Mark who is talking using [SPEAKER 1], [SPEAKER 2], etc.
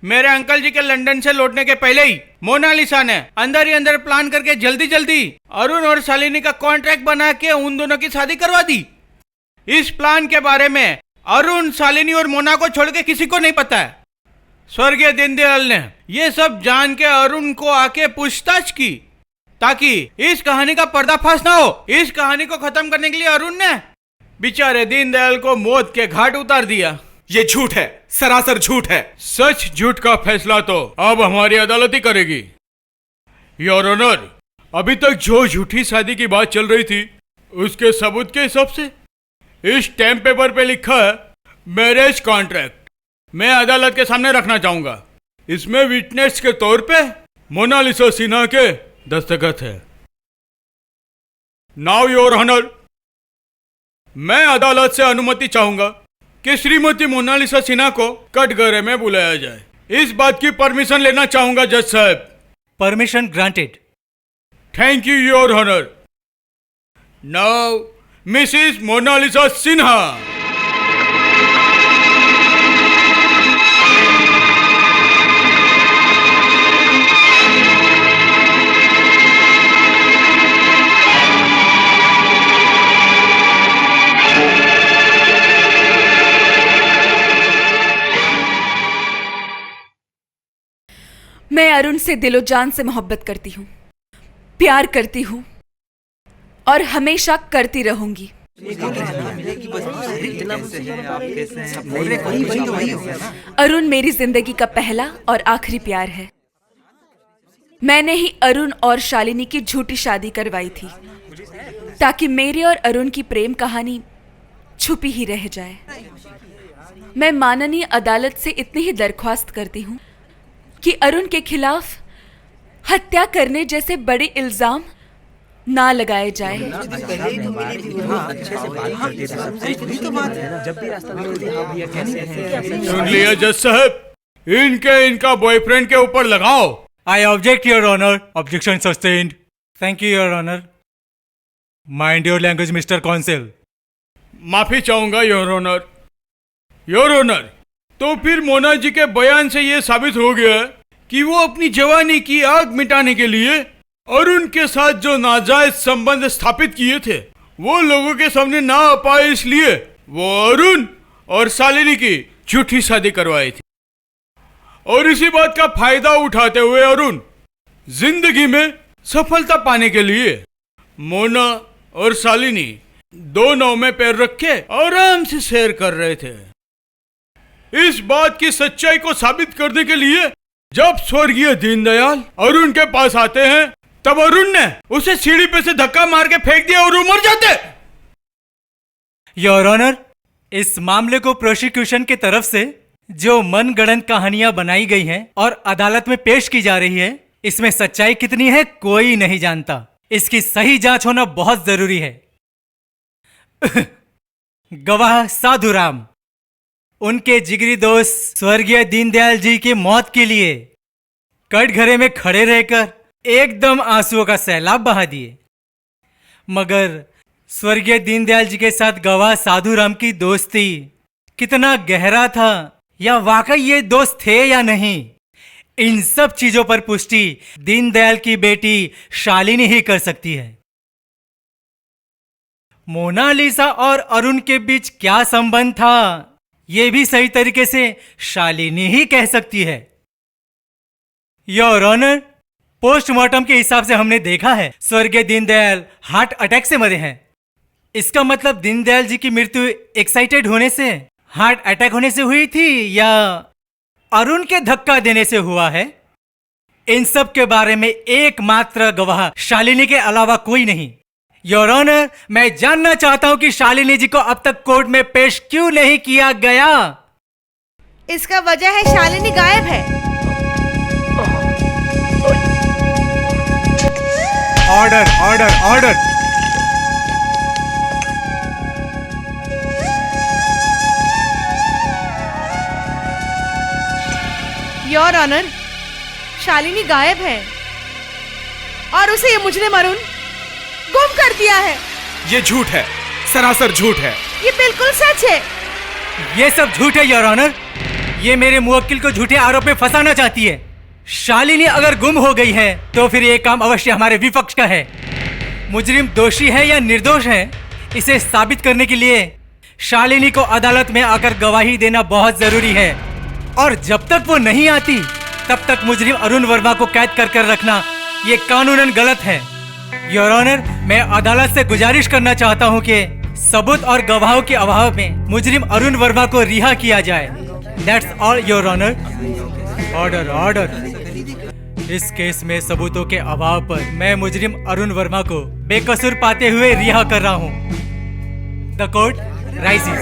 [SPEAKER 1] मेरे अंकल जी के लंदन से लौटने के पहले ही मोनालिसा ने अंदर ही अंदर प्लान करके जल्दी जल्दी अरुण और शालिनी का कॉन्ट्रैक्ट बना के उन दोनों की शादी करवा दी। इस प्लान के बारे में अरुण, शालिनी और मोना को छोड़ के किसी को नहीं पता है। स्वर्गीय दीनदयाल ने ये सब जान के अरुण को आके पूछताछ की ताकि इस कहानी का पर्दाफाश ना हो। इस कहानी को खत्म करने के लिए अरुण ने बेचारे दीनदयाल को मौत के घाट उतार दिया।
[SPEAKER 2] ये झूठ है, सरासर झूठ है।
[SPEAKER 1] सच झूठ का फैसला तो अब हमारी अदालत ही करेगी। योर ऑनर, अभी तक जो झूठी शादी की बात चल रही थी उसके सबूत के हिसाब से इस स्टैम्प पेपर पे लिखा है मैरिज कॉन्ट्रैक्ट। मैं अदालत के सामने रखना चाहूंगा। इसमें विटनेस के तौर पे मोनालिसा सिन्हा के दस्तखत है। नाउ योर ऑनर, मैं अदालत से अनुमति चाहूंगा कि श्रीमती मोनालिसा सिन्हा को कटघरे में बुलाया जाए। इस बात की परमिशन लेना चाहूंगा जज साहब।
[SPEAKER 3] Permission granted.
[SPEAKER 1] Thank you your honour. Now Mrs Monalisa Sinha.
[SPEAKER 4] मैं अरुण से दिलो जान से मोहब्बत करती हूँ, प्यार करती हूँ और हमेशा करती रहूंगी। अरुण मेरी जिंदगी का पहला और आखिरी प्यार है। मैंने ही अरुण और शालिनी की झूठी शादी करवाई थी ताकि मेरे और अरुण की प्रेम कहानी छुपी ही रह जाए। मैं माननीय अदालत से इतनी ही दरख्वास्त करती हूँ कि अरुण के खिलाफ हत्या करने जैसे बड़े इल्जाम ना लगाए जाए।
[SPEAKER 1] सुन लिया जज साहब, इनका बॉयफ्रेंड के ऊपर लगाओ।
[SPEAKER 3] I object your honour. Objection sustained. Thank you your honour. Mind your language mister counsel.
[SPEAKER 1] माफी चाहूंगा योर ऑनर। योर ऑनर, तो फिर मोना जी के बयान से यह साबित हो गया कि वो अपनी जवानी की आग मिटाने के लिए अरुण के साथ जो नाजायज संबंध स्थापित किए थे वो लोगों के सामने ना आ पाए, इसलिए वो अरुण और शालिनी की झूठी शादी करवाई थी। और इसी बात का फायदा उठाते हुए अरुण जिंदगी में सफलता पाने के लिए मोना और शालिनी दो नाव में पैर रख के आराम से सैर कर रहे थे। इस बात की सच्चाई को साबित करने के लिए जब स्वर्गीय दीनदयाल अरुण के पास आते हैं तब अरुण ने उसे सीढ़ी पे से धक्का मार के फेंक दिया और वो मर जाते।
[SPEAKER 3] योर ऑनर, इस मामले को प्रोसिक्यूशन की तरफ से जो मनगढ़ंत कहानियां बनाई गई हैं और अदालत में पेश की जा रही है, इसमें सच्चाई कितनी है कोई नहीं जानता। इसकी सही जांच होना बहुत जरूरी है। गवाह साधुराम उनके जिगरी दोस्त स्वर्गीय दीनदयाल जी की मौत के लिए कटघरे में खड़े रहकर एकदम आंसुओं का सैलाब बहा दिए। मगर स्वर्गीय दीनदयाल जी के साथ गवाह साधुराम की दोस्ती कितना गहरा था या वाकई ये दोस्त थे या नहीं, इन सब चीजों पर पुष्टि दीनदयाल की बेटी शालिनी ही कर सकती है। मोनालिसा और अरुण के बीच क्या संबंध था ये भी सही तरीके से शालिनी ही कह सकती है। योर ऑनर, पोस्टमार्टम के हिसाब से हमने देखा है स्वर्गीय दीनदयाल हार्ट अटैक से मरे हैं। इसका मतलब दीनदयाल जी की मृत्यु एक्साइटेड होने से, हार्ट अटैक होने से हुई थी या अरुण के धक्का देने से हुआ है। इन सब के बारे में एकमात्र गवाह शालिनी के अलावा कोई नहीं। योर ऑनर, मैं जानना चाहता हूं कि शालिनी जी को अब तक कोर्ट में पेश क्यों नहीं किया गया।
[SPEAKER 5] इसका वजह है शालिनी गायब है।
[SPEAKER 3] Order order order.
[SPEAKER 5] Your honour, Shalini गायब है और उसे ये मुजरिम अरुण गुम कर दिया है।
[SPEAKER 2] ये झूठ है, सरासर झूठ है।
[SPEAKER 5] ये बिल्कुल सच है।
[SPEAKER 3] ये सब झूठ है योर ऑनर। ये मेरे मुवक्किल को झूठे आरोप में फंसाना चाहती है। शालिनी अगर गुम हो गई है तो फिर ये काम अवश्य हमारे विपक्ष का है। मुजरिम दोषी है या निर्दोष है, इसे साबित करने के लिए शालिनी को अदालत में आकर गवाही देना बहुत जरूरी है। और जब तक वो नहीं आती तब तक मुजरिम अरुण वर्मा को कैद कर रखना ये कानूनन गलत है। योर ऑनर, मैं अदालत से गुजारिश करना चाहता हूँ कि सबूत और गवाहों के अभाव में मुजरिम अरुण वर्मा को रिहा किया जाए। That's all your honour. Order order. इस केस में सबूतों के अभाव पर मैं मुजरिम अरुण वर्मा को बेकसूर पाते हुए रिहा कर रहा हूँ। The court rises.